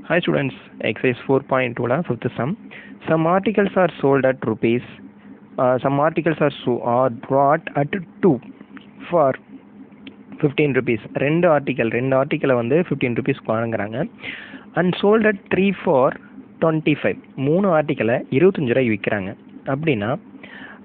Hi students, exercise 4.2 la fifth sum. Some articles are sold at rupees. Some articles are brought at 2 for 15 rupees. ரெண்டு ஆர்டிக்கலை வந்து 15 rupees வாங்குறாங்க. And sold at 3 for 25. மூணு ஆர்டிக்கலை 25 ரூபாய்க்கு விற்கிறாங்க. அப்படின்னா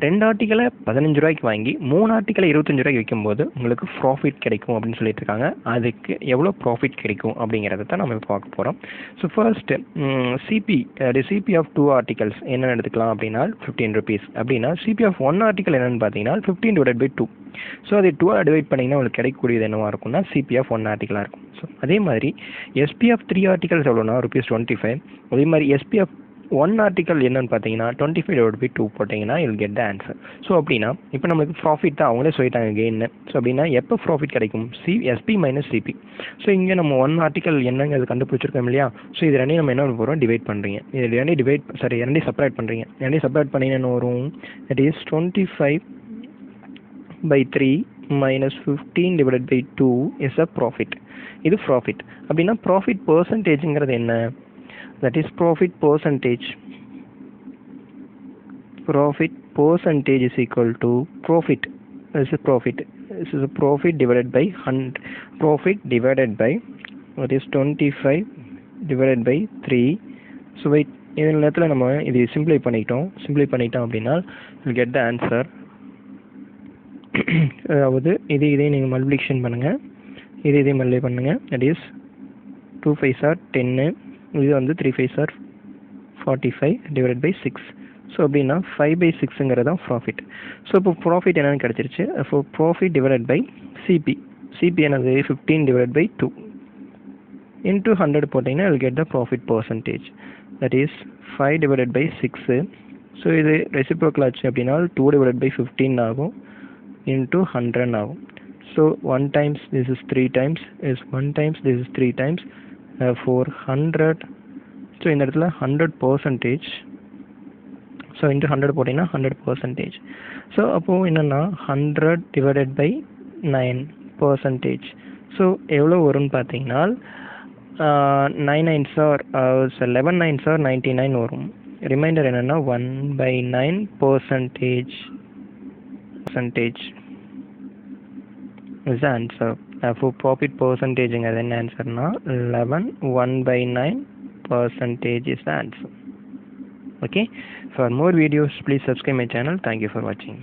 ரெண்டு ஆர்டிக்கலை 15 ரூபாய்க்கு வாங்கி மூணு ஆர்டிக்கலை 25 ரூபாய்க்கு விற்கும்போது உங்களுக்கு ப்ராஃபிட் கிடைக்கும் அப்படின்னு சொல்லிட்டு இருக்காங்க. அதுக்கு எவ்வளோ ப்ராஃபிட் கிடைக்கும் அப்படிங்கிறத தான் நம்ம பார்க்க போகிறோம். So first CP of 2 articles என்னென்னு எடுத்துக்கலாம் அப்படின்னா 15 rupees. அப்படின்னா சிபி ஆஃப் 1 ஆர்டிக்கல் என்னென்னு பார்த்தீங்கன்னா 15 divided by 2. ஸோ அது 2 டிவைட் பண்ணிங்கன்னா உங்களுக்கு கிடைக்கக்கூடியது என்னவாக இருக்கும்னா சிபி ஆஃப் 1 ஆர்டிக்கலாக இருக்கும். ஸோ அதே மாதிரி எஸ்பி ஆஃப் 3 ஆர்டிகல்ஸ் எவ்வளோனா ₹25. அதே மாதிரி எஸ்பி ஆஃப் 1 ஆர்டிக்கல் என்னன்னு பார்த்தீங்கன்னா 25 divided by 2 போட்டிங்கன்னா you'll get the answer. So அப்படின்னா இப்போ நம்மளுக்கு ப்ராஃபிட் தான் அவங்களே சொல்லிட்டாங்க கெயின்னு. ஸோ அப்படின்னா எப்போ ப்ராஃபிட் கிடைக்கும்? SP minus CP. ஸோ இங்கே நம்ம 1 ஆர்டிக்கல் என்னங்க அது கண்டுபிடிச்சிருக்கோம் இல்லையா? ஸோ இது ரெண்டையும் நம்ம என்ன போகிறோம்? டிவைட் பண்ணுறீங்க. இது ரெண்டையும் செப்பரேட் பண்ணுறீங்க. ரெண்டையும் செப்பரேட் பண்ணிங்கன்னா என்ன வரும்? That is 25 by 3 minus 15 divided by 2 is a profit. இது ப்ராஃபிட். அப்படின்னா ப்ராஃபிட் பர்சன்டேஜுங்கிறது என்ன? That is profit percentage. Profit percentage is equal to profit. This is profit. This is a profit divided by 100. Profit divided by, that is 25 divided by 3. So wait, இந்த நேரத்தில் நம்ம இது சிம்பிளை பண்ணிட்டோம் அப்படின்னா we'll get the answer. அதாவது இதையும் நீங்கள் மல்டிப்ளிகேஷன் பண்ணுங்கள், இதையும் மல்டிப்ளை பண்ணுங்கள். That is 2 5s are 10. இது வந்து 3 5s are 45 divided by 6. So அப்படின்னா 5/6ங்கிறது தான் ப்ராஃபிட். ஸோ இப்போ ப்ராஃபிட் என்னென்னு கிடச்சிருச்சு. அப்போ ப்ராஃபிட் டிவைடட் பை சிபி என்னது 15 divided by 2 into 100 போட்டிங்கன்னா will get the profit percentage. that is 5 divided by 6. So இது ரெசிப்ரோக்கல் ஆச்சு அப்படின்னா 2 divided by 15 ஆகும் into 100 ஆகும். So 1 times this is 3 times is 1 times this is 3 times 400. So இந்த இடத்துல 100%. So into 100 போட்டிங்கன்னா 100%. ஸோ அப்போது என்னென்னா 100 divided by 9%. ஸோ எவ்வளோ வரும்னு பார்த்தீங்கன்னா 9 9s are 11 9s are 99 வரும். ரிமைண்டர் என்னென்னா 1/9% is the answer. For profit percentageங்கிறது என்ன ஆன்சர்னா 11 1/9% is the answer. Okay, for more videos please subscribe my channel. Thank you for watching.